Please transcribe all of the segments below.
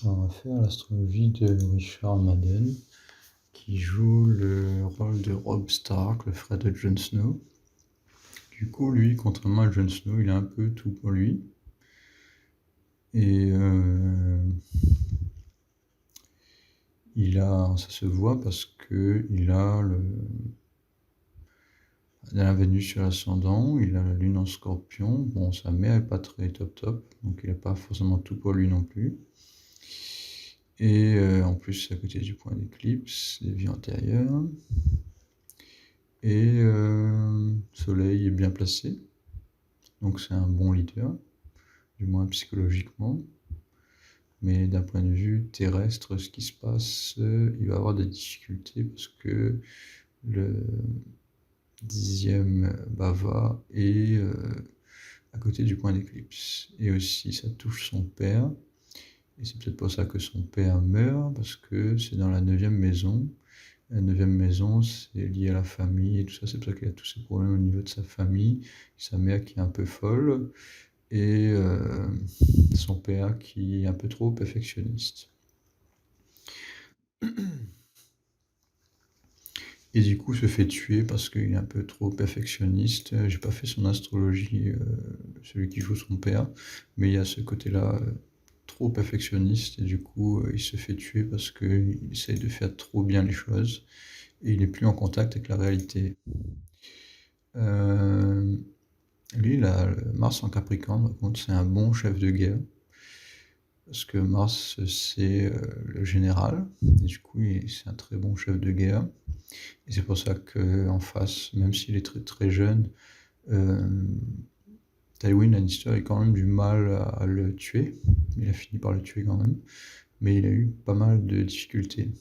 Alors, on va faire l'astrologie de Richard Madden, qui joue le rôle de Robb Stark, le frère de Jon Snow. Du coup, lui, contrairement à Jon Snow, il a un peu tout pour lui. Et ça se voit parce que il a la Vénus sur l'ascendant, il a la Lune en Scorpion. Bon, sa mère est pas très top top, donc il n'a pas forcément tout pour lui non plus. Et en plus, c'est à côté du point d'éclipse, des vies antérieures. Et Soleil est bien placé, donc c'est un bon leader, du moins psychologiquement. Mais d'un point de vue terrestre, ce qui se passe, il va avoir des difficultés parce que le 10e Bava est à côté du point d'éclipse. Et aussi, ça touche son père. Et c'est peut-être pour ça que son père meurt, parce que c'est dans la 9e maison. La 9e maison, c'est lié à la famille et tout ça. C'est pour ça qu'il a tous ces problèmes au niveau de sa famille. Sa mère qui est un peu folle. Et son père qui est un peu trop perfectionniste. Et du coup se fait tuer parce qu'il est un peu trop perfectionniste. J'ai pas fait son astrologie, celui qui joue son père, mais il y a ce côté-là trop perfectionniste et du coup il se fait tuer parce qu'il essaye de faire trop bien les choses et il est plus en contact avec la réalité. Euh, Lui, il a Mars en Capricorne, par contre c'est un bon chef de guerre. Parce que Mars, c'est le général, et du coup, c'est un très bon chef de guerre. Et c'est pour ça qu'en face, même s'il est très très jeune, euh, Tywin Lannister a quand même du mal à le tuer. Il a fini par le tuer quand même, mais il a eu pas mal de difficultés.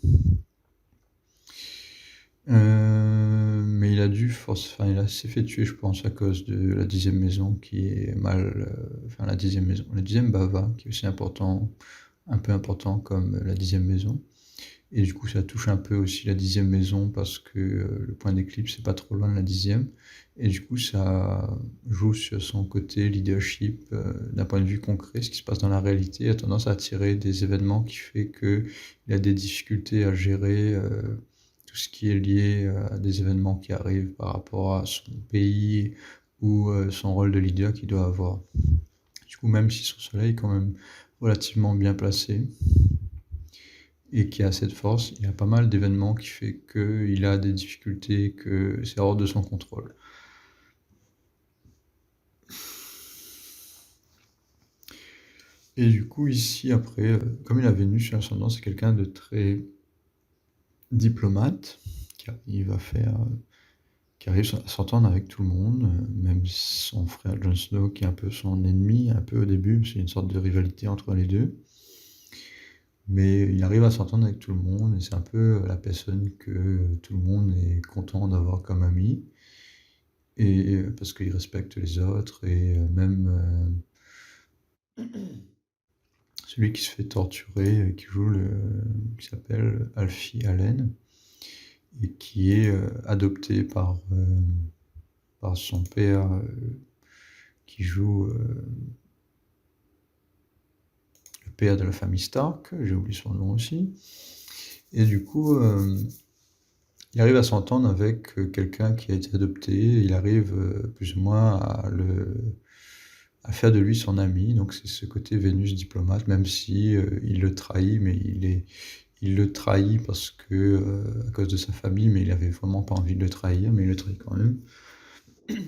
Mais il a enfin, il s'est fait tuer, je pense, à cause de la 10e maison qui est mal, enfin la 10e maison, la 10e Bava, qui est aussi important, un peu important comme la 10e maison. Et du coup, ça touche un peu aussi la 10e maison parce que le point d'éclipse, c'est pas trop loin de la 10e. Et du coup, ça joue sur son côté leadership d'un point de vue concret, ce qui se passe dans la réalité. Il a tendance à attirer des événements qui fait qu'il a des difficultés à gérer tout ce qui est lié à des événements qui arrivent par rapport à son pays ou son rôle de leader qu'il doit avoir. Du coup, même si son soleil est quand même relativement bien placé, et qui a cette force, il y a pas mal d'événements qui fait qu'il a des difficultés, que c'est hors de son contrôle. Et du coup, ici, après, comme il a Vénus sur l'ascendant, c'est quelqu'un de très diplomate, qui arrive à s'entendre avec tout le monde, même son frère Jon Snow, qui est un peu son ennemi, un peu au début, parce qu'il y a une sorte de rivalité entre les deux. Mais il arrive à s'entendre avec tout le monde, et c'est un peu la personne que tout le monde est content d'avoir comme ami. Et parce qu'il respecte les autres, et même celui qui se fait torturer, qui s'appelle Alfie Allen, et qui est adopté par son père, qui joue le père de la famille Stark, j'ai oublié son nom aussi. Et du coup, il arrive à s'entendre avec quelqu'un qui a été adopté, il arrive plus ou moins à faire de lui son ami. Donc c'est ce côté Vénus diplomate, même si il le trahit, mais il le trahit parce que à cause de sa famille, mais il avait vraiment pas envie de le trahir, mais il le trahit quand même.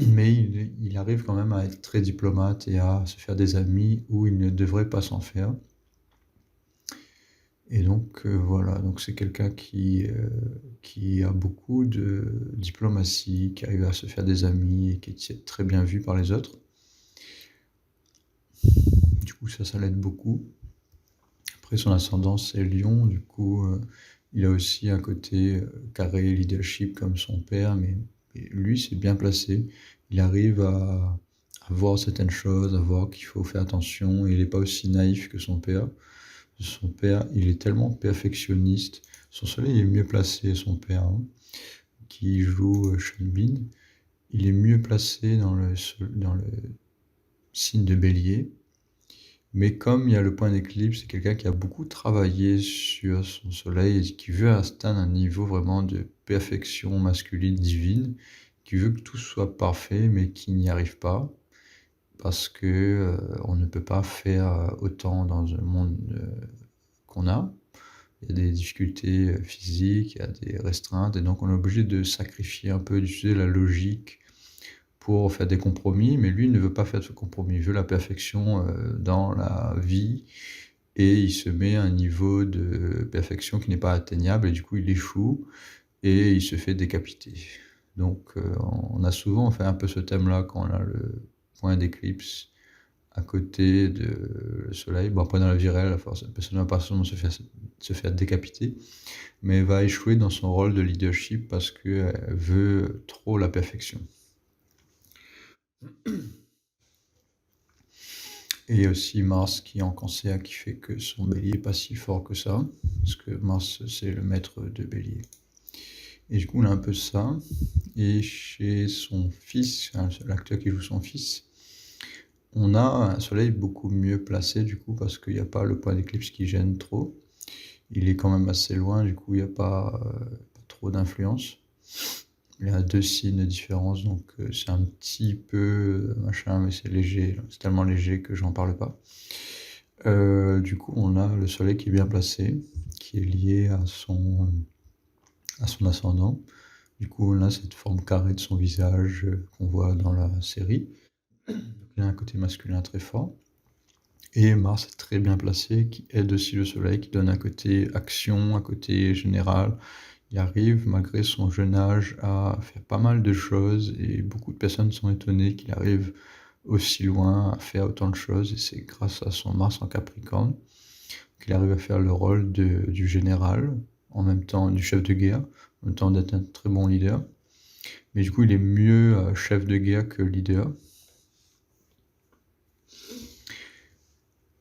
Mais il arrive quand même à être très diplomate et à se faire des amis où il ne devrait pas s'en faire. Et donc voilà, donc c'est quelqu'un qui a beaucoup de diplomatie, qui arrive à se faire des amis et qui est très bien vu par les autres. Du coup, ça l'aide beaucoup. Après, son ascendance, c'est Lion, du coup, il a aussi un côté carré leadership comme son père, mais lui, c'est bien placé. Il arrive à voir certaines choses, à voir qu'il faut faire attention, et il n'est pas aussi naïf que son père. Son père, il est tellement perfectionniste. Son soleil est mieux placé, son père, hein, qui joue Sean Bean. Il est mieux placé dans le signe de Bélier, Mais comme il y a le point d'éclipse, c'est quelqu'un qui a beaucoup travaillé sur son soleil et qui veut atteindre un niveau vraiment de perfection masculine divine, qui veut que tout soit parfait, mais qui n'y arrive pas, parce que on ne peut pas faire autant dans un monde qu'on a. Il y a des difficultés physiques, il y a des restreintes, et donc on est obligé de sacrifier un peu, d'utiliser la logique pour faire des compromis, mais lui ne veut pas faire ce compromis, il veut la perfection dans la vie, et il se met à un niveau de perfection qui n'est pas atteignable, et du coup il échoue, et il se fait décapiter. Donc on a souvent fait un peu ce thème-là quand on a le point d'éclipse à côté de le soleil. Bon, après dans la vie réelle, la personne va pas seulement se faire décapiter, mais elle va échouer dans son rôle de leadership parce qu'elle veut trop la perfection. Et aussi Mars qui est en Cancer, qui fait que son bélier n'est pas si fort que ça, parce que Mars c'est le maître de bélier. Et du coup on a un peu ça. Et chez son fils, l'acteur qui joue son fils, on a un soleil beaucoup mieux placé du coup, parce qu'il n'y a pas le point d'éclipse qui gêne trop. Il est quand même assez loin, du coup il n'y a pas trop d'influence. Il y a 2 signes de différence, donc c'est un petit peu machin, mais c'est léger, c'est tellement léger que j'en parle pas. Du coup, on a le soleil qui est bien placé, qui est lié à son ascendant. Du coup, on a cette forme carrée de son visage qu'on voit dans la série. Donc, il a un côté masculin très fort. Et Mars est très bien placé, qui aide aussi le soleil, qui donne un côté action, un côté général. Il arrive, malgré son jeune âge, à faire pas mal de choses, et beaucoup de personnes sont étonnées qu'il arrive aussi loin, à faire autant de choses, et c'est grâce à son Mars en Capricorne qu'il arrive à faire le rôle du général, en même temps du chef de guerre, en même temps d'être un très bon leader. Mais du coup, il est mieux chef de guerre que leader.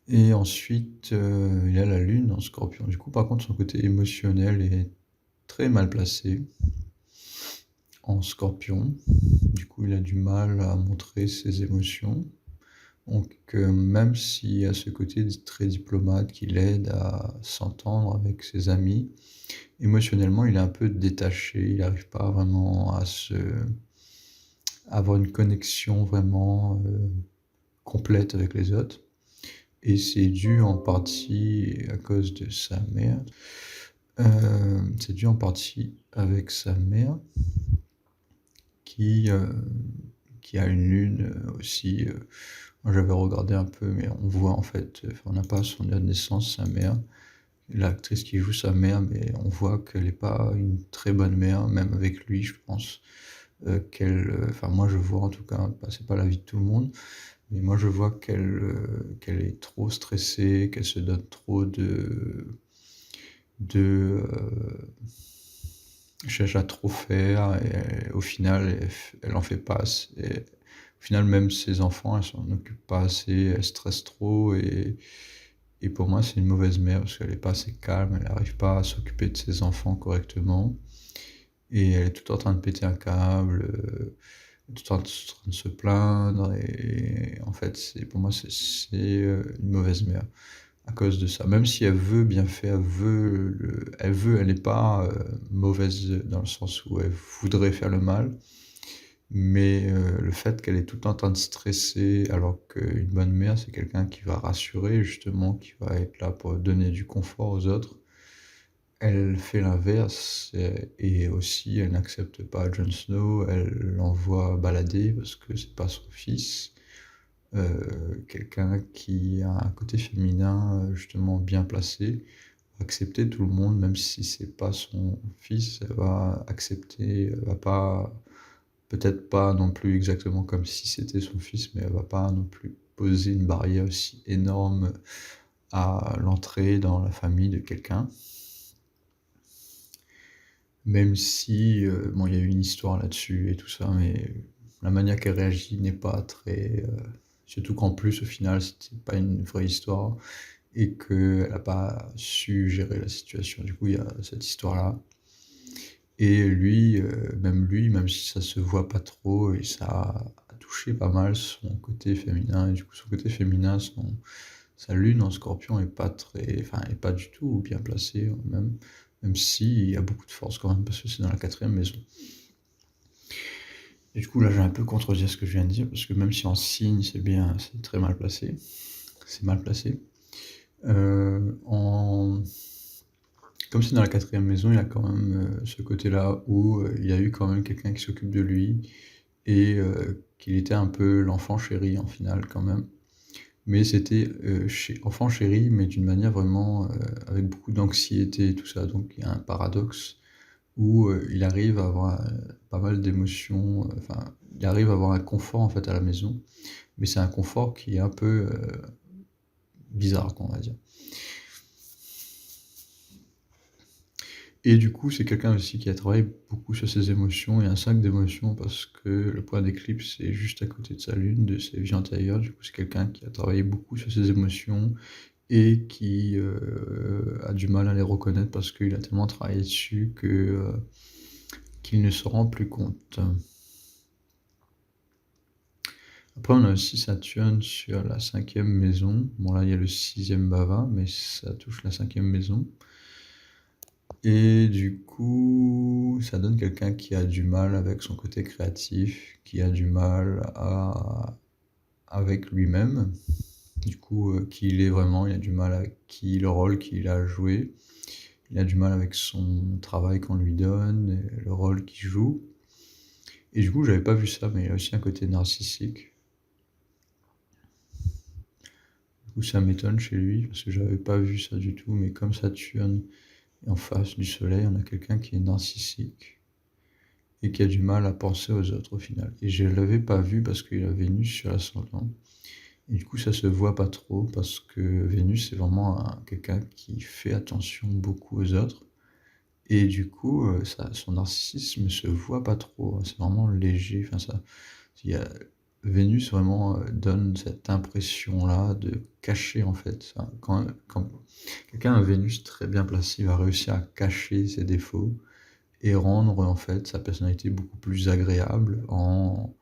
Et ensuite, il a la Lune en Scorpion. Du coup, par contre, son côté émotionnel est très mal placé en Scorpion. Du coup, il a du mal à montrer ses émotions. Donc, même s'il y a ce côté très diplomate qui l'aide à s'entendre avec ses amis, émotionnellement, il est un peu détaché. Il n'arrive pas vraiment à avoir une connexion vraiment complète avec les autres. Et c'est dû en partie à cause de sa mère. C'est dû en partie avec sa mère qui, qui a une lune aussi. Moi j'avais regardé un peu, mais on voit en fait, on n'a pas son date de naissance, sa mère, l'actrice qui joue sa mère, mais on voit qu'elle n'est pas une très bonne mère, même avec lui, je pense. Enfin, moi je vois en tout cas, c'est pas la vie de tout le monde, mais moi je vois qu'elle est trop stressée, qu'elle se donne trop de cherche à trop faire, et au final elle en fait pas assez. Et au final même ses enfants, elle s'en occupe pas assez, elle stresse trop, et pour moi c'est une mauvaise mère parce qu'elle est pas assez calme, elle n'arrive pas à s'occuper de ses enfants correctement, et elle est tout en train de péter un câble, tout en train de se plaindre, et en fait pour moi c'est une mauvaise mère à cause de ça. Même si elle veut bien faire, elle n'est pas mauvaise dans le sens où elle voudrait faire le mal, mais le fait qu'elle est tout le temps en train de stresser, alors qu'une bonne mère, c'est quelqu'un qui va rassurer, justement, qui va être là pour donner du confort aux autres. Elle fait l'inverse, et aussi elle n'accepte pas Jon Snow, elle l'envoie balader parce que c'est pas son fils. Quelqu'un qui a un côté féminin justement bien placé, va accepter tout le monde, même si c'est pas son fils, elle va accepter, elle va pas, peut-être pas non plus exactement comme si c'était son fils, mais elle va pas non plus poser une barrière aussi énorme à l'entrée dans la famille de quelqu'un. Même si, bon, il y a eu une histoire là-dessus et tout ça, mais la manière qu'elle réagit n'est pas très. Surtout qu'en plus, au final, c'était pas une vraie histoire, et qu'elle n'a pas su gérer la situation. Du coup, il y a cette histoire-là. Et lui, même si ça se voit pas trop, et ça a touché pas mal son côté féminin, et du coup, son côté féminin, sa lune en Scorpion est pas très, enfin, est pas du tout bien placée, même si il y a beaucoup de force quand même, parce que c'est dans la 4e maison. Et du coup, là, j'ai un peu contredire ce que je viens de dire, parce que même si en signe, c'est bien, c'est très mal placé, c'est mal placé. En Comme c'est dans la 4e maison, il y a quand même, ce côté-là où, il y a eu quand même quelqu'un qui s'occupe de lui et qu'il était un peu l'enfant chéri en finale quand même. Mais c'était, enfant chéri, mais d'une manière vraiment, avec beaucoup d'anxiété et tout ça. Donc il y a un paradoxe où, il arrive à avoir, pas mal d'émotions, enfin, il arrive à avoir un confort en fait à la maison, mais c'est un confort qui est un peu, bizarre quoi, on va dire. Et du coup, c'est quelqu'un aussi qui a travaillé beaucoup sur ses émotions et un 5 d'émotions parce que le point d'éclipse est juste à côté de sa lune, de ses vies antérieures. Du coup, c'est quelqu'un qui a travaillé beaucoup sur ses émotions et qui, a du mal à les reconnaître parce qu'il a tellement travaillé dessus qu'il ne se rend plus compte. Après, on a aussi Saturne sur la 5e maison. Bon, là, il y a le 6e Bava, mais ça touche la 5e maison. Et du coup, ça donne quelqu'un qui a du mal avec son côté créatif, qui a du mal avec lui-même. Du coup, qui il est vraiment, il a du mal avec le rôle qu'il a joué. Il a du mal avec son travail qu'on lui donne, et le rôle qu'il joue. Et du coup, j'avais pas vu ça, mais il a aussi un côté narcissique. Du coup, ça m'étonne chez lui, parce que j'avais pas vu ça du tout, mais comme Saturne est en face du Soleil, on a quelqu'un qui est narcissique et qui a du mal à penser aux autres au final. Et je l'avais pas vu parce qu'il a Vénus sur l'ascendant. Et du coup, ça se voit pas trop parce que Vénus, c'est vraiment quelqu'un qui fait attention beaucoup aux autres. Et du coup, son narcissisme se voit pas trop. C'est vraiment léger. Enfin, il y a, Vénus vraiment donne cette impression-là de cacher en fait. Quand quelqu'un a Vénus très bien placé, il va réussir à cacher ses défauts et rendre en fait sa personnalité beaucoup plus agréable en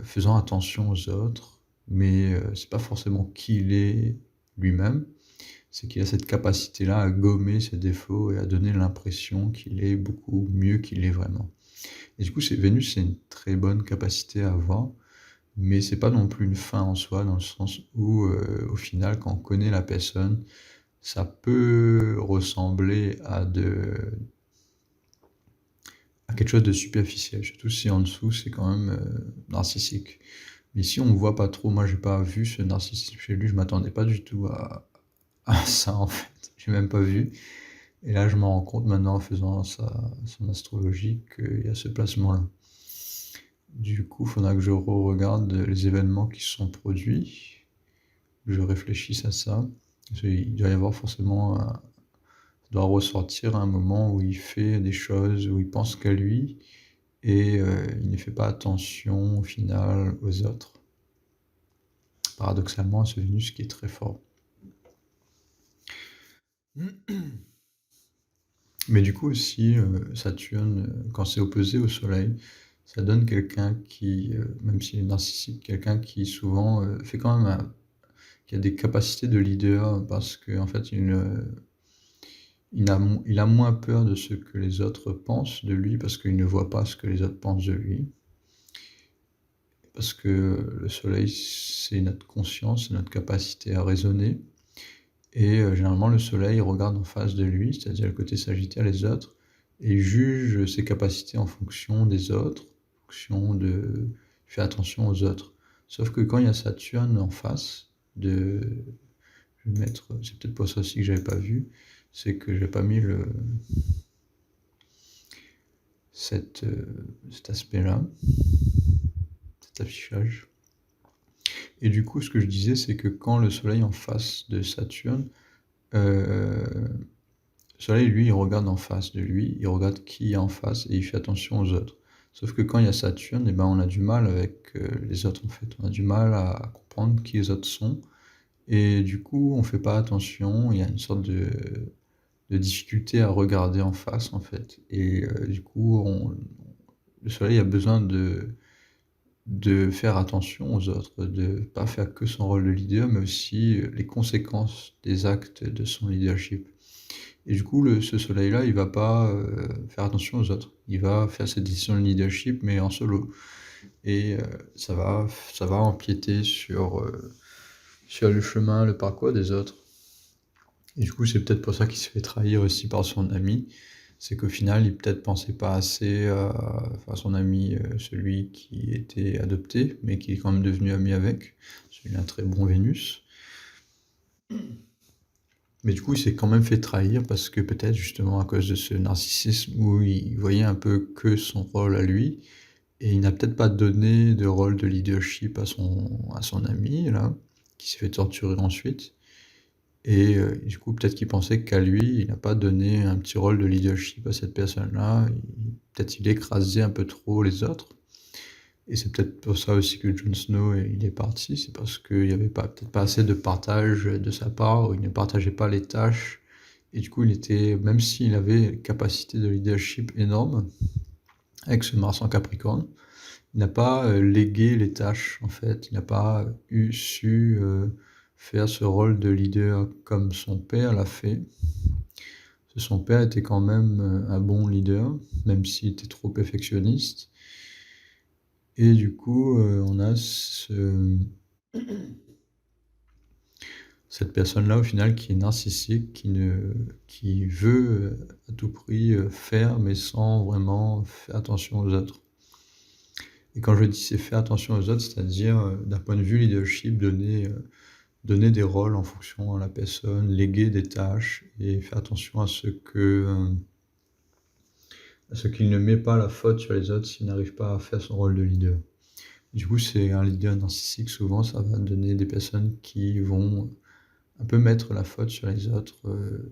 faisant attention aux autres, mais c'est pas forcément qui il est lui-même, c'est qu'il a cette capacité-là à gommer ses défauts et à donner l'impression qu'il est beaucoup mieux qu'il est vraiment. Et du coup, Vénus, c'est une très bonne capacité à avoir, mais c'est pas non plus une fin en soi, dans le sens où, au final, quand on connaît la personne, ça peut ressembler à quelque chose de superficiel, surtout si en dessous c'est quand même narcissique. Mais si on ne voit pas trop, moi j'ai pas vu ce narcissisme chez lui, je m'attendais pas du tout à ça en fait, j'ai même pas vu. Et là je me rends compte maintenant en faisant son astrologie qu'il y a ce placement-là. Du coup, il faudra que je re-regarde les événements qui se sont produits, que je réfléchisse à ça. Il doit y avoir forcément doit ressortir à un moment où il fait des choses, où il pense qu'à lui, et il ne fait pas attention au final aux autres. Paradoxalement, ce Vénus qui est très fort. Mais du coup aussi, Saturne, quand c'est opposé au Soleil, ça donne quelqu'un qui, même s'il est narcissique, quelqu'un qui souvent fait quand même qui a des capacités de leader parce qu'en fait, il a moins peur de ce que les autres pensent de lui parce qu'il ne voit pas ce que les autres pensent de lui. Parce que le soleil, c'est notre conscience, c'est notre capacité à raisonner. Et généralement, le soleil regarde en face de lui, c'est-à-dire le côté sagittaire, les autres, et il juge ses capacités en fonction des autres, en fonction de... Il fait attention aux autres. Sauf que quand il y a Saturne en face de... Je vais mettre... C'est peut-être pour ça aussi que j'avais pas vu, c'est que j'ai pas mis cet aspect-là, cet affichage. Et du coup, ce que je disais, c'est que quand le Soleil est en face de Saturne, le Soleil, lui, il regarde en face de lui, il regarde qui est en face et il fait attention aux autres. Sauf que quand il y a Saturne, eh ben, on a du mal avec les autres, en fait. On a du mal à comprendre qui les autres sont. Et du coup, on fait pas attention, il y a une sorte de difficulté à regarder en face, en fait. Et du coup, le Soleil a besoin de faire attention aux autres, de pas faire que son rôle de leader, mais aussi, les conséquences des actes de son leadership. Et du coup, ce soleil-là, il va pas, faire attention aux autres. Il va faire ses décisions de leadership, mais en solo. Et ça va empiéter sur le chemin, le parcours des autres. Et du coup, c'est peut-être pour ça qu'il se fait trahir aussi par son ami. C'est qu'au final, il peut-être pensait pas assez à son ami, celui qui était adopté, mais qui est quand même devenu ami avec. Parce qu'il a un très bon Vénus. Mais du coup, il s'est quand même fait trahir parce que peut-être justement à cause de ce narcissisme où il voyait un peu que son rôle à lui, et il n'a peut-être pas donné de rôle de leadership à son ami là, qui s'est fait torturer ensuite. Et du coup, peut-être qu'il pensait qu'à lui, il n'a pas donné un petit rôle de leadership à cette personne-là. Peut-être il écrasait un peu trop les autres. Et c'est peut-être pour ça aussi que Jon Snow, il est parti. C'est parce qu'il n'y avait peut-être pas assez de partage de sa part, ou il ne partageait pas les tâches. Et du coup, même s'il avait une capacité de leadership énorme, avec ce Mars en Capricorne, il n'a pas légué les tâches, en fait. Il n'a pas su faire ce rôle de leader comme son père l'a fait. Son père était quand même un bon leader, même s'il était trop perfectionniste. Et du coup, on a cette personne-là, au final, qui est narcissique, qui veut à tout prix faire, mais sans vraiment faire attention aux autres. Et quand je dis c'est faire attention aux autres, c'est-à-dire, d'un point de vue leadership, donner des rôles en fonction à la personne, léguer des tâches et faire attention à ce qu'il ne met pas la faute sur les autres s'il n'arrive pas à faire son rôle de leader. Du coup, c'est un leader narcissique, souvent, ça va donner des personnes qui vont un peu mettre la faute sur les autres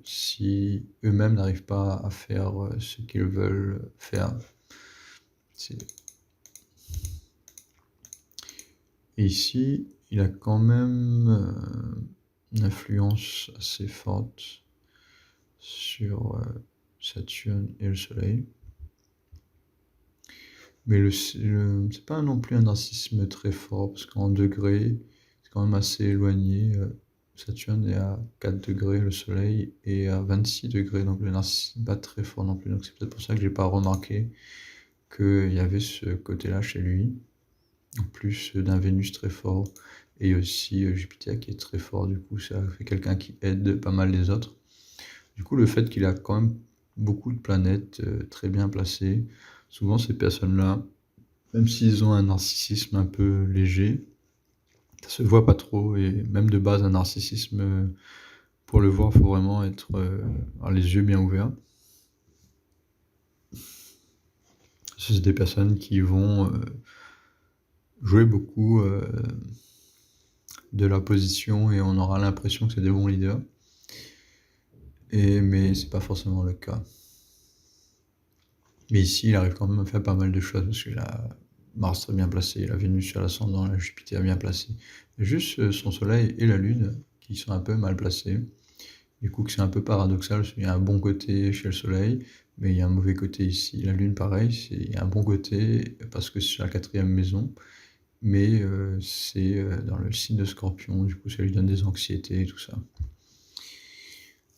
si eux-mêmes n'arrivent pas à faire ce qu'ils veulent faire. C'est- Et ici, il a quand même une influence assez forte sur Saturne et le Soleil. Mais c'est pas non plus un narcissisme très fort, parce qu'en degrés, c'est quand même assez éloigné. Saturne est à 4 degrés, le Soleil est à 26 degrés, donc le narcissisme n'est pas très fort non plus. Donc c'est peut-être pour ça que j'ai pas remarqué qu'il y avait ce côté-là chez lui, en plus d'un Vénus très fort, et aussi Jupiter qui est très fort, du coup ça fait quelqu'un qui aide pas mal les autres. Du coup, le fait qu'il a quand même beaucoup de planètes très bien placées, souvent ces personnes-là, même s'ils ont un narcissisme un peu léger, ça se voit pas trop, et même de base, un narcissisme, pour le voir, il faut vraiment avoir les yeux bien ouverts. C'est des personnes qui vont jouer beaucoup de la position, et on aura l'impression que c'est des bons leaders, mais c'est pas forcément le cas. Mais ici, il arrive quand même à faire pas mal de choses, parce qu'il a Mars très bien placé, la Vénus sur l'ascendant, la Jupiter bien placé. Juste son Soleil et la Lune qui sont un peu mal placés. Du coup, c'est un peu paradoxal, parce qu'il y a un bon côté chez le Soleil, mais il y a un mauvais côté ici. La Lune, pareil, il y a un bon côté parce que c'est sur la 4e maison, mais c'est dans le signe de Scorpion, du coup ça lui donne des anxiétés et tout ça.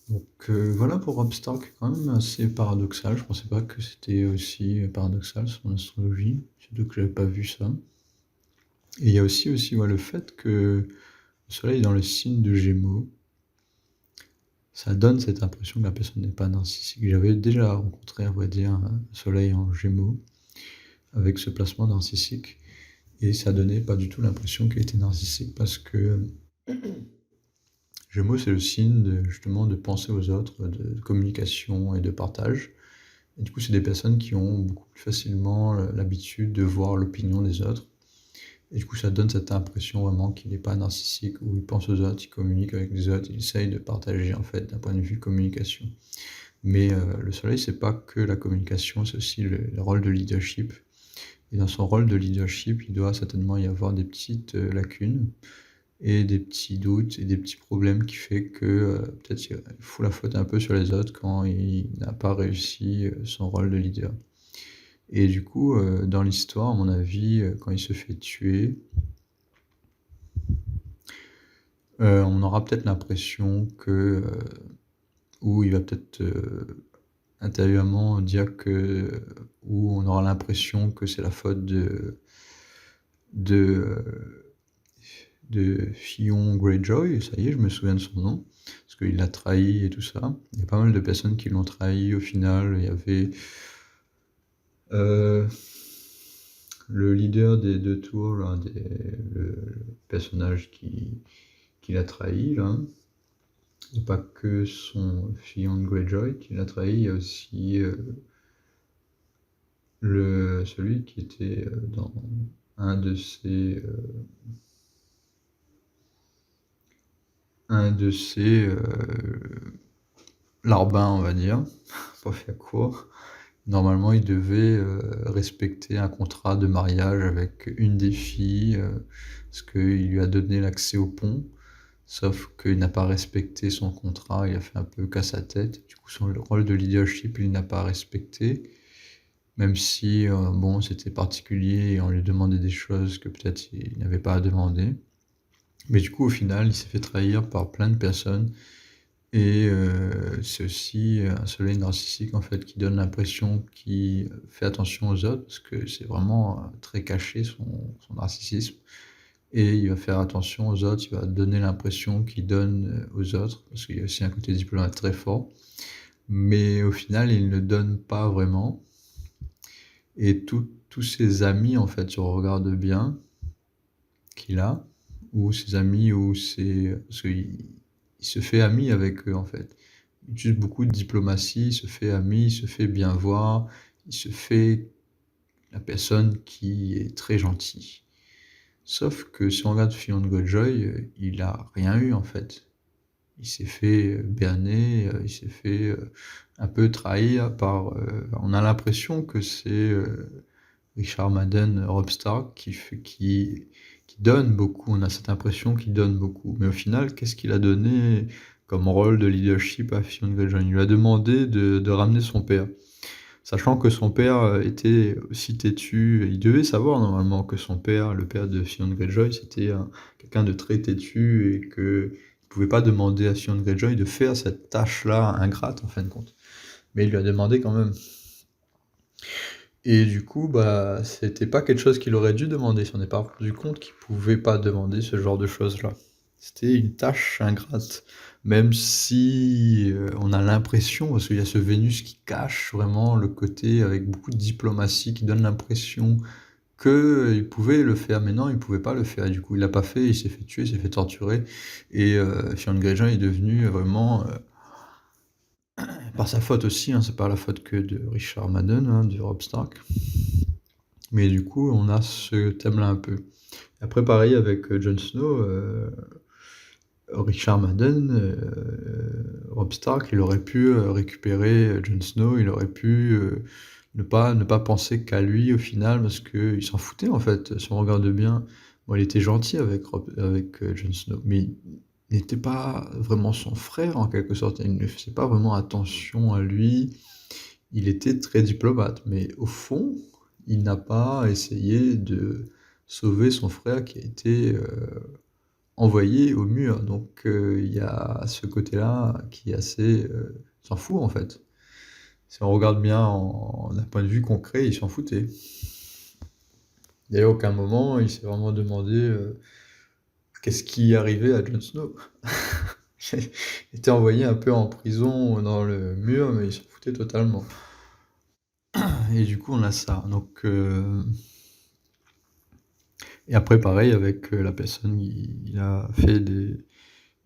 Donc voilà pour Rob Stark, quand même assez paradoxal. Je pensais pas que c'était aussi paradoxal son astrologie, surtout que j'avais pas vu ça. Et il y a aussi ouais, le fait que le Soleil est dans le signe de Gémeaux. Ça donne cette impression que la personne n'est pas narcissique. J'avais déjà rencontré, à vrai dire, un Soleil en Gémeaux avec ce placement narcissique, et ça donnait pas du tout l'impression qu'elle était narcissique, parce que Gémeaux, c'est le signe justement de penser aux autres, de communication et de partage. Et du coup, c'est des personnes qui ont beaucoup plus facilement l'habitude de voir l'opinion des autres. Et du coup, ça donne cette impression vraiment qu'il n'est pas narcissique, où il pense aux autres, il communique avec les autres, il essaye de partager en fait d'un point de vue communication. Mais le Soleil, c'est pas que la communication, c'est aussi le rôle de leadership. Et dans son rôle de leadership, il doit certainement y avoir des petites lacunes, et des petits doutes et des petits problèmes qui fait que peut-être il fout la faute un peu sur les autres quand il n'a pas réussi son rôle de leader. Et du coup, dans l'histoire, à mon avis, quand il se fait tuer, on aura peut-être l'impression que, ou il va peut-être, intérieurement dire que ou on aura l'impression que c'est la faute de, de Theon Greyjoy, ça y est, je me souviens de son nom, parce qu'il l'a trahi et tout ça. Il y a pas mal de personnes qui l'ont trahi au final. Il y avait euh, le leader des deux tours, là, le personnage qui l'a trahi, là. Il n'y a pas que son Theon Greyjoy qui l'a trahi, il y a aussi celui qui était dans un de ses larbins, on va dire, pour faire court. Normalement, il devait respecter un contrat de mariage avec une des filles, parce qu'il lui a donné l'accès au pont, sauf qu'il n'a pas respecté son contrat, il a fait un peu casse à tête. Du coup, son rôle de leadership, il n'a pas respecté, même si, bon, c'était particulier et on lui demandait des choses que peut-être il n'avait pas à demander. Mais du coup, au final, il s'est fait trahir par plein de personnes. Et c'est aussi un soleil narcissique, en fait, qui donne l'impression qu'il fait attention aux autres, parce que c'est vraiment très caché son narcissisme. Et il va faire attention aux autres, il va donner l'impression qu'il donne aux autres, parce qu'il y a aussi un côté diplomate très fort. Mais au final, il ne donne pas vraiment. Et tous ses amis, en fait, si on regarde bien, qu'il a, ou ses amis, ou ses... Parce qu'il il se fait ami avec eux, en fait. Il utilise beaucoup de diplomatie, il se fait ami, il se fait bien voir, il se fait la personne qui est très gentille. Sauf que si on regarde Theon Greyjoy, il a rien eu, en fait. Il s'est fait berner, il s'est fait un peu trahir par... on a l'impression que c'est Richard Madden, Robb Stark, qui donne beaucoup. On a cette impression qu'il donne beaucoup. Mais au final, qu'est-ce qu'il a donné comme rôle de leadership à Theon Greyjoy? Il lui a demandé de ramener son père. Sachant que son père était aussi têtu, il devait savoir normalement que son père, le père de Theon Greyjoy, c'était quelqu'un de très têtu et que il pouvait pas demander à Theon Greyjoy de faire cette tâche-là ingrate en fin de compte. Mais il lui a demandé quand même. Et du coup, bah, c'était pas quelque chose qu'il aurait dû demander. Il s'en est pas rendu compte qu'il pouvait pas demander ce genre de choses-là. C'était une tâche ingrate. Même si on a l'impression, parce qu'il y a ce Vénus qui cache vraiment le côté avec beaucoup de diplomatie, qui donne l'impression qu'il pouvait le faire, mais non, il pouvait pas le faire. Et du coup, il l'a pas fait, il s'est fait tuer, il s'est fait torturer. Et Theon Greyjoy est devenu vraiment par sa faute aussi, hein, c'est pas la faute que de Richard Madden, hein, de Robb Stark. Mais du coup, on a ce thème-là un peu. Après, pareil avec Jon Snow, Richard Madden, Robb Stark, il aurait pu récupérer Jon Snow, il aurait pu ne pas penser qu'à lui au final, parce qu'il s'en foutait en fait, si on regarde bien. Bon, il était gentil avec Jon Snow, mais il n'était pas vraiment son frère en quelque sorte, il ne faisait pas vraiment attention à lui, il était très diplomate, mais au fond, il n'a pas essayé de sauver son frère qui a été envoyé au mur. Donc il y a ce côté-là qui est assez... il s'en fout en fait. Si on regarde bien d'un point de vue concret, il s'en foutait. D'ailleurs, à aucun moment, il s'est vraiment demandé qu'est-ce qui arrivait à Jon Snow. Il était envoyé un peu en prison dans le mur, mais il s'en foutait totalement. Et du coup, on a ça. Donc, et après, pareil, avec la personne, il a fait des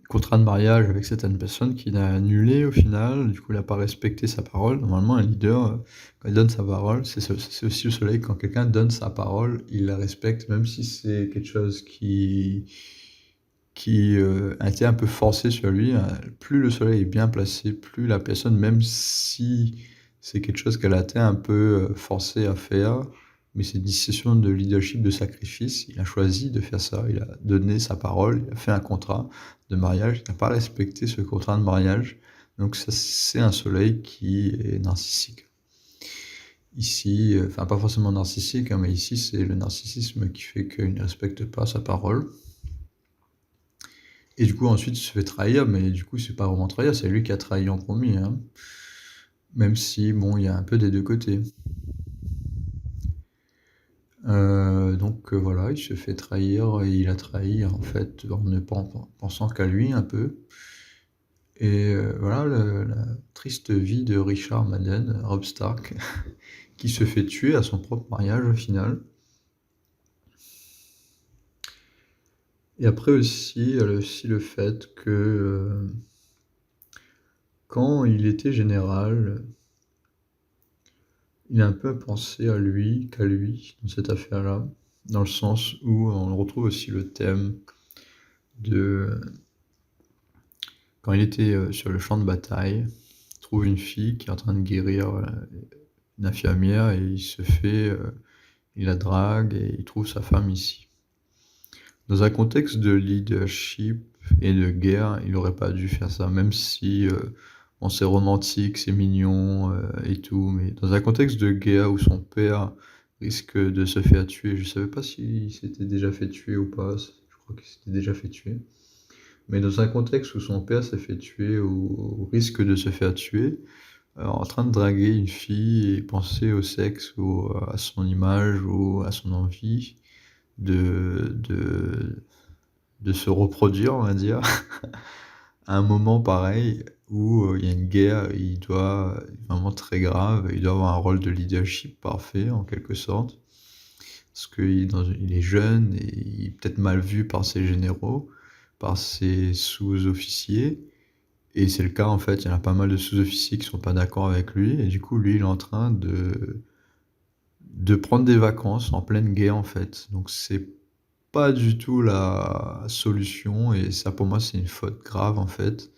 contrats de mariage avec certaines personnes qu'il a annulé au final. Du coup, il n'a pas respecté sa parole. Normalement, un leader, quand il donne sa parole, c'est aussi le soleil. Quand quelqu'un donne sa parole, il la respecte, même si c'est quelque chose qui a été un peu forcé sur lui. Plus le soleil est bien placé, plus la personne, même si c'est quelque chose qu'elle a été un peu forcée à faire, mais c'est une décision de leadership, de sacrifice, il a choisi de faire ça, il a donné sa parole, il a fait un contrat de mariage, il n'a pas respecté ce contrat de mariage, donc ça, c'est un soleil qui est narcissique. Ici, enfin pas forcément narcissique, hein, mais ici c'est le narcissisme qui fait qu'il ne respecte pas sa parole. Et du coup ensuite il se fait trahir, mais du coup c'est pas vraiment trahir, c'est lui qui a trahi en premier, hein. Même si bon, il y a un peu des 2 côtés. Donc voilà, il se fait trahir et il a trahi en fait en ne pensant qu'à lui un peu. Et voilà la triste vie de Richard Madden, Robb Stark, qui se fait tuer à son propre mariage au final. Et après aussi, il y a aussi le fait que, quand il était général, il a un peu pensé à lui qu'à lui dans cette affaire-là, dans le sens où on retrouve aussi le thème de quand il était, sur le champ de bataille, il trouve une fille qui est en train de guérir, une infirmière et il la drague et il trouve sa femme ici. Dans un contexte de leadership et de guerre, il aurait pas dû faire ça, même si, bon, c'est romantique, c'est mignon, et tout, mais dans un contexte de guerre où son père risque de se faire tuer, je savais pas s'il s'était déjà fait tuer ou pas, je crois qu'il s'était déjà fait tuer. Mais dans un contexte où son père s'est fait tuer ou risque de se faire tuer, en train de draguer une fille et penser au sexe ou à son image ou à son envie de de de se reproduire, on va dire, à un moment pareil où, il y a une guerre, il doit vraiment très grave, il doit avoir un rôle de leadership parfait en quelque sorte. Parce qu'il est jeune et il est peut-être mal vu par ses généraux, par ses sous-officiers. Et c'est le cas en fait, il y en a pas mal de sous-officiers qui sont pas d'accord avec lui et du coup lui il est en train de prendre des vacances en pleine guerre en fait. Donc c'est pas du tout la solution et ça pour moi c'est une faute grave en fait.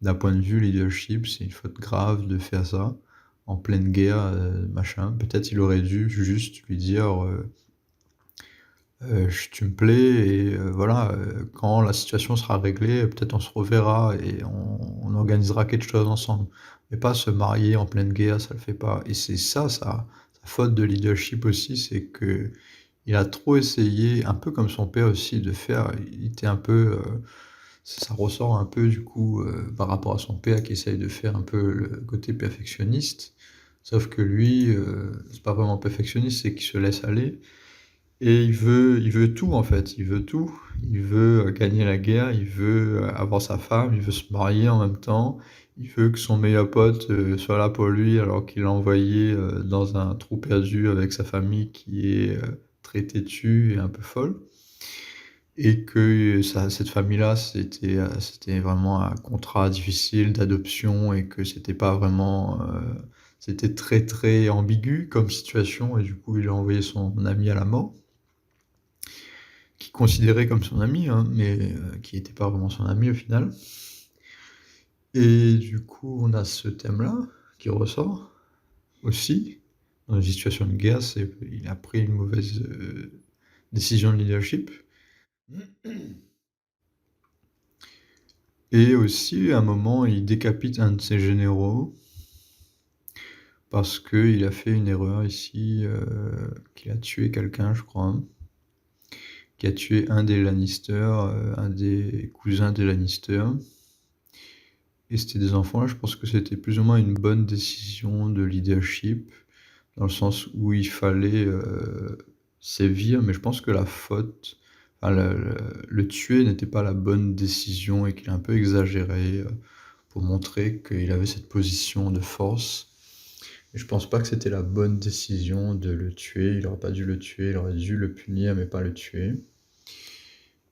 D'un point de vue leadership, c'est une faute grave de faire ça en pleine guerre, machin. Peut-être il aurait dû juste lui dire, ch tu me plais et voilà, quand la situation sera réglée, peut-être on se reverra et on organisera quelque chose ensemble. Mais pas se marier en pleine guerre, ça le fait pas et c'est ça sa faute de leadership aussi, c'est qu'il a trop essayé, un peu comme son père aussi, de faire il était un peu, ça ressort un peu du coup, par rapport à son père qui essaye de faire un peu le côté perfectionniste. Sauf que lui, c'est pas vraiment perfectionniste, c'est qu'il se laisse aller et il veut tout en fait, il veut tout. Il veut, gagner la guerre, il veut, avoir sa femme, il veut se marier en même temps. Il veut que son meilleur pote, soit là pour lui alors qu'il l'a envoyé, dans un trou perdu avec sa famille qui est, très têtue et un peu folle. Et que cette famille-là, c'était vraiment un contrat difficile d'adoption et que c'était pas vraiment, c'était très, très ambigu comme situation et du coup, il a envoyé son ami à la mort. Qu'il considérait comme son ami, hein, mais qui était pas vraiment son ami au final. Et du coup, on a ce thème-là qui ressort aussi. Dans une situation de guerre, il a pris une mauvaise, décision de leadership. Et aussi, à un moment, il décapite un de ses généraux parce qu'il a fait une erreur ici, qu'il a tué quelqu'un, je crois, qui a tué un des Lannister, un des cousins des Lannister. Et c'était des enfants, là, je pense que c'était plus ou moins une bonne décision de leadership, dans le sens où il fallait, sévir, mais je pense que la faute, enfin le tuer n'était pas la bonne décision et qu'il a un peu exagéré, pour montrer qu'il avait cette position de force. Et je pense pas que c'était la bonne décision de le tuer, il aurait pas dû le tuer, il aurait dû le punir mais pas le tuer.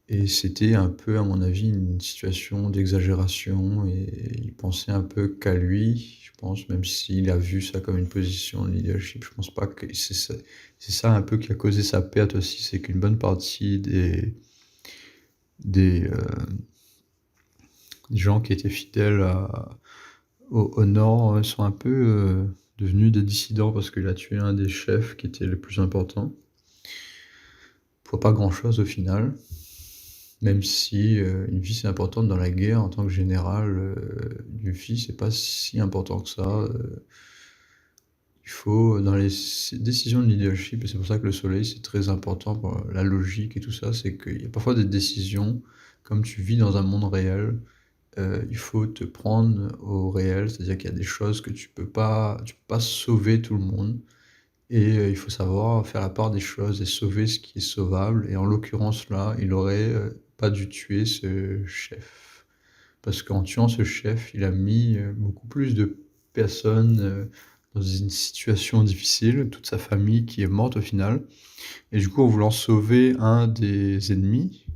Et c'était un peu, à mon avis, une situation d'exagération et il pensait un peu qu'à lui, je pense, même s'il a vu ça comme une position de leadership. Je pense pas que c'est ça un peu qui a causé sa perte aussi, c'est qu'une bonne partie des gens qui étaient fidèles au Nord sont un peu devenus des dissidents parce qu'il a tué un des chefs qui était le plus important. Pour pas grand-chose au final. Même si, une vie c'est importante dans la guerre en tant que général, une vie c'est pas si important que ça, Il faut, dans les décisions de leadership, et c'est pour ça que le soleil, c'est très important pour la logique et tout ça, c'est qu'il y a parfois des décisions, comme tu vis dans un monde réel, il faut te prendre au réel, c'est-à-dire qu'il y a des choses que tu peux pas sauver tout le monde et il faut savoir faire la part des choses et sauver ce qui est sauvable et en l'occurrence là, il aurait, pas dû tuer ce chef. Parce qu'en tuant ce chef, il a mis, beaucoup plus de personnes, dans une situation difficile, toute sa famille qui est morte au final et du coup, en voulant sauver un des ennemis,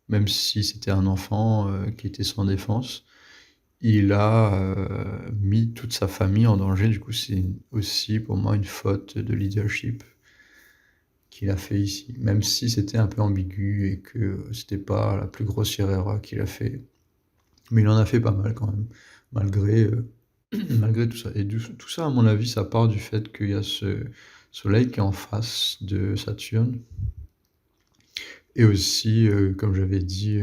même si c'était un enfant, qui était sans défense, il a, mis toute sa famille en danger. Du coup, c'est aussi pour moi une faute de leadership qu'il a fait ici. Même si c'était un peu ambigu et que c'était pas la plus grossière erreur qu'il a fait. Mais il en a fait pas mal quand même, malgré, malgré tout ça et du tout ça, à mon avis, ça part du fait qu'il y a ce soleil qui est en face de Saturne et aussi, comme j'avais dit,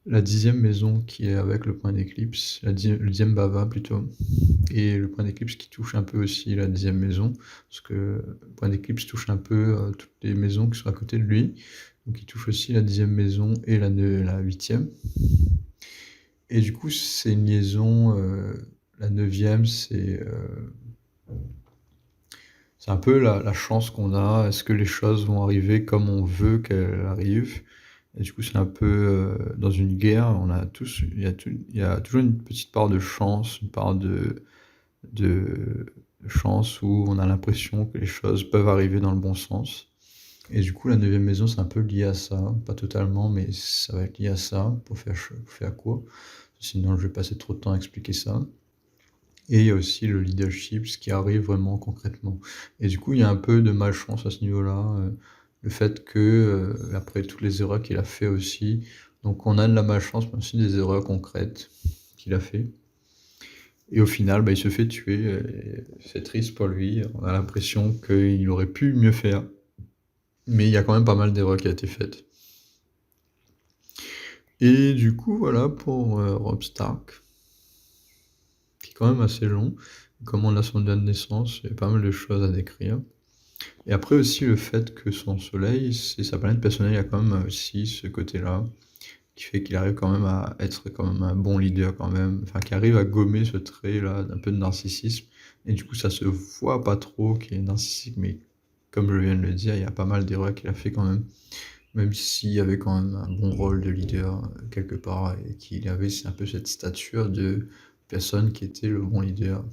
la 10e maison qui est avec le point d'éclipse, le 10e bava plutôt et le point d'éclipse qui touche un peu aussi la 10e maison, parce que le point d'éclipse touche un peu, toutes les maisons qui sont à côté de lui, donc il touche aussi la 10e maison et la 8e et du coup, c'est une liaison, la 9e, c'est un peu la chance qu'on a. Est-ce que les choses vont arriver comme on veut qu'elles arrivent? Et du coup, c'est un peu, dans une guerre, on a tous il y a toujours une petite part de chance, une part de chance où on a l'impression que les choses peuvent arriver dans le bon sens. Et du coup, la 9e maison, c'est un peu lié à ça, pas totalement, mais ça va être lié à ça, pour faire court. Sinon, je vais passer trop de temps à expliquer ça. Et il y a aussi le leadership, ce qui arrive vraiment concrètement. Et du coup, il y a un peu de malchance à ce niveau-là, le fait que, après toutes les erreurs qu'il a fait aussi, donc on a de la malchance, mais aussi des erreurs concrètes qu'il a fait. Et au final, bah, il se fait tuer et c'est triste pour lui. On a l'impression qu'il aurait pu mieux faire, mais il y a quand même pas mal d'erreurs qui a été faites. Et du coup, voilà pour, Robb Stark, qui est quand même assez long. Comment on a son date de naissance, il y a pas mal de choses à décrire. Et après aussi le fait que son soleil, c'est sa planète personnelle, il y a quand même aussi ce côté-là, qui fait qu'il arrive quand même à être quand même un bon leader quand même, enfin qui arrive à gommer ce trait-là d'un peu de narcissisme et du coup ça se voit pas trop qu'il est narcissique, mais comme je viens de le dire, il y a pas mal d'erreurs qu'il a fait quand même, même s'il y avait quand même un bon rôle de leader, quelque part et qu'il avait c'est un peu cette stature de personne qui était le bon leader.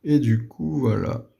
Et du coup voilà.